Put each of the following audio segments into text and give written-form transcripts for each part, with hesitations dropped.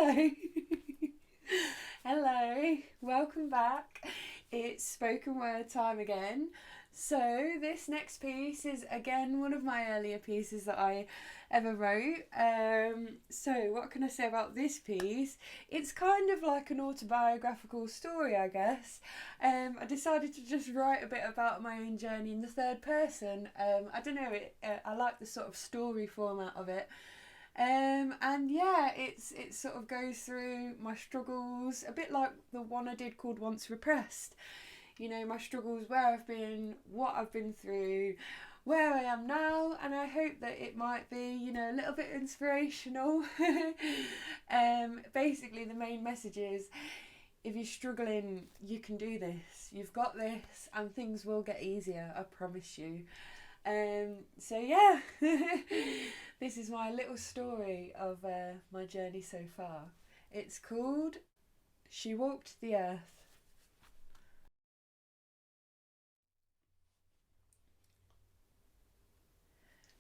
Hello. Hello. Welcome back. It's spoken word time again. So, this next piece is again one of my earlier pieces that I ever wrote. So, what can I say about this piece? It's kind of like an autobiographical story, I guess. I decided to just write a bit about my own journey in the third person. I don't know, I like the sort of story format of it. And yeah, it sort of goes through my struggles, a bit like the one I did called Once Repressed. You know, my struggles, where I've been, what I've been through, where I am now, and I hope that it might be, a little bit inspirational. Basically, the main message is, if you're struggling, you can do this. You've got this, and things will get easier, I promise you. So yeah, this is my little story of my journey so far. It's called She Walked the Earth.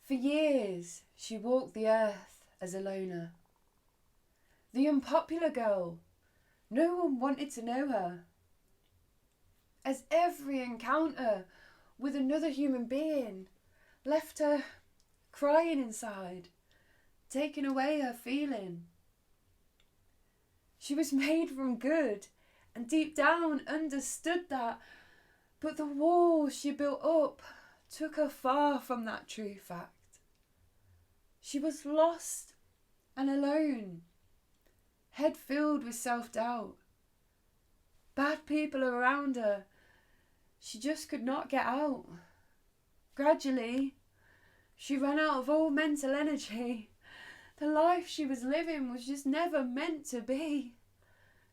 For years, she walked the earth as a loner. The unpopular girl. No one wanted to know her. As every encounter with another human being left her crying inside, taking away her feeling. She was made from good and deep down understood that, but the walls she built up took her far from that true fact. She was lost and alone, head filled with self-doubt. Bad people around her, she just could not get out. Gradually, she ran out of all mental energy. The life she was living was just never meant to be.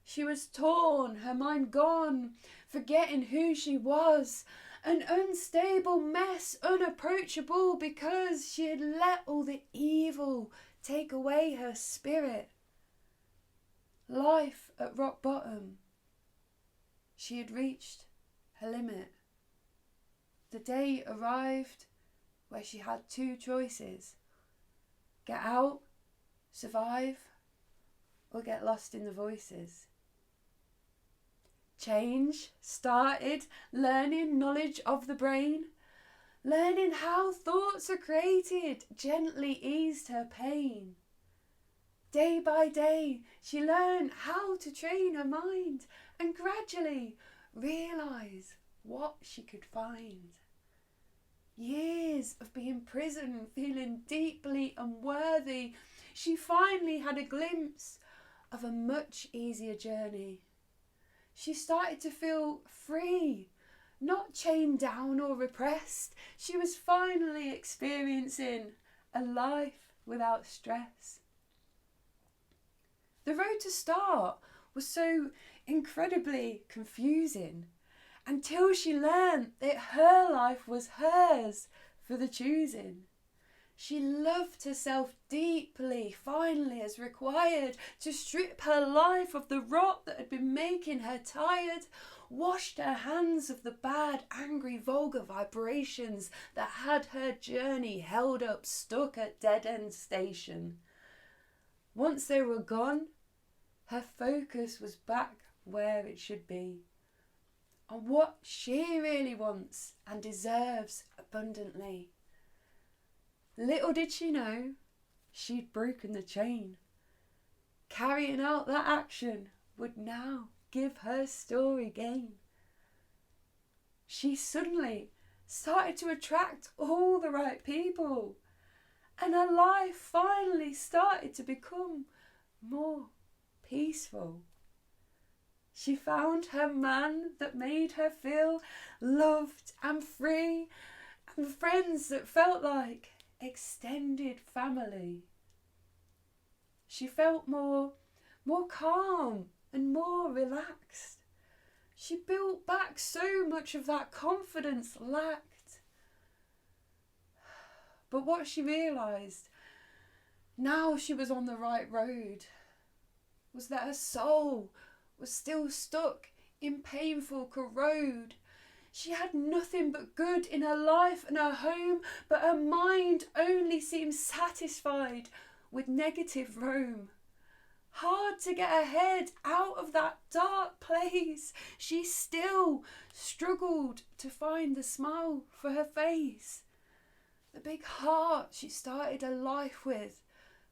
She was torn, her mind gone, forgetting who she was, an unstable mess, unapproachable, because she had let all the evil take away her spirit. Life at rock bottom. She had reached her limit. The day arrived where she had two choices: get out, survive, or get lost in the voices. Change started, learning knowledge of the brain, learning how thoughts are created, gently eased her pain. Day by day, she learned how to train her mind and gradually realise what she could find. Years of being imprisoned, feeling deeply unworthy, she finally had a glimpse of a much easier journey. She started to feel free, not chained down or repressed. She was finally experiencing a life without stress. The road to start was so incredibly confusing until she learned that her life was hers for the choosing. She loved herself deeply, finally, as required, to strip her life of the rot that had been making her tired, washed her hands of the bad, angry, vulgar vibrations that had her journey held up, stuck at dead-end station. Once they were gone, her focus was back where it should be, on what she really wants and deserves abundantly. Little did she know, she'd broken the chain. Carrying out that action would now give her story gain. She suddenly started to attract all the right people, and her life finally started to become more peaceful. She found her man that made her feel loved and free, and friends that felt like extended family. She felt more calm and more relaxed. She built back so much of that confidence lacked. But what she realised, now she was on the right road, was that her soul was still stuck in painful corrode. She had nothing but good in her life and her home, but her mind only seemed satisfied with negative roam. hard to get her head out of that dark place. She still struggled to find the smile for her face. The big heart she started her life with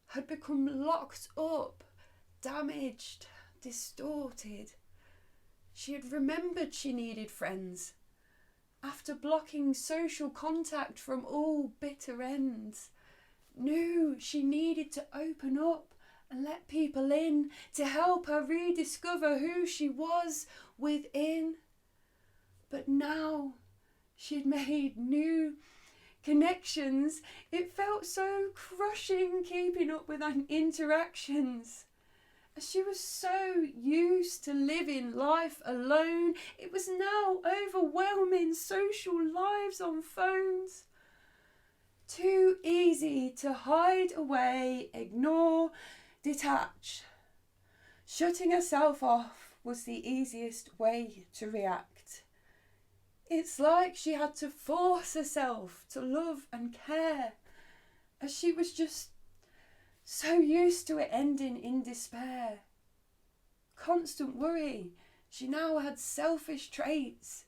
had become locked up, damaged, distorted. She had remembered she needed friends. After blocking social contact from all bitter ends, knew she needed to open up and let people in to help her rediscover who she was within. But now she'd made new connections. It felt so crushing keeping up with interactions. As she was so used to living life alone, it was now overwhelming social lives on phones. Too easy to hide away, ignore, detach. Shutting herself off was the easiest way to react. It's like she had to force herself to love and care, as she was just so used to it ending in despair. Constant worry. She now had selfish traits.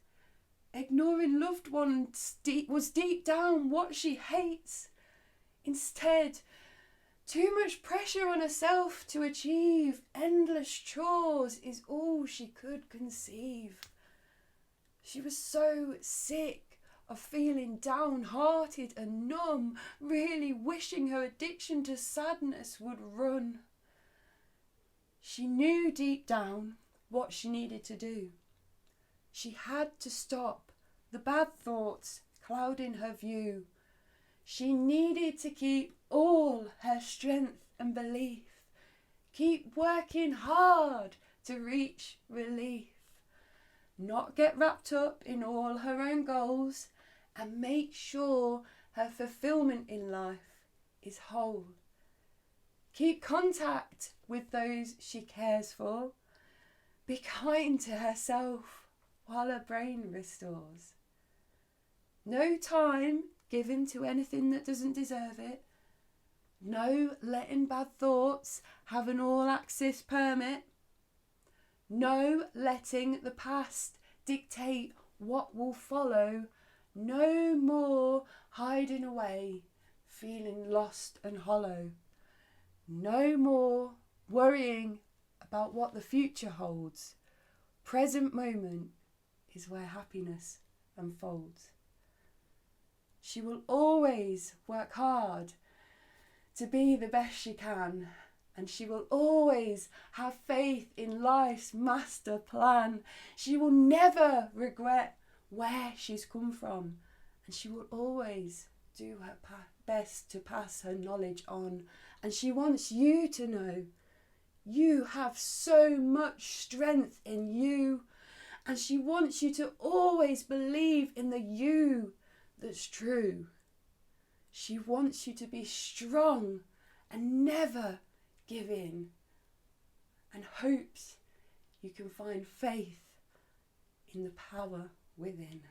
Ignoring loved ones was deep down what she hates. Instead, too much pressure on herself to achieve endless chores is all she could conceive. She was so sick of feeling downhearted and numb, really wishing her addiction to sadness would run. She knew deep down what she needed to do. She had to stop the bad thoughts clouding her view. She needed to keep all her strength and belief, keep working hard to reach relief, not get wrapped up in all her own goals, and make sure her fulfillment in life is whole. Keep contact with those she cares for. Be kind to herself while her brain restores. No time given to anything that doesn't deserve it. No letting bad thoughts have an all-access permit. No letting the past dictate what will follow. No more hiding away, feeling lost and hollow. No more worrying about what the future holds. Present moment is where happiness unfolds. She will always work hard to be the best she can, and she will always have faith in life's master plan. She will never regret where she's come from, and she will always do her best to pass her knowledge on. And she wants you to know you have so much strength in you, and she wants you to always believe in the you that's true. She wants you to be strong and never give in, and hopes you can find faith in the power within.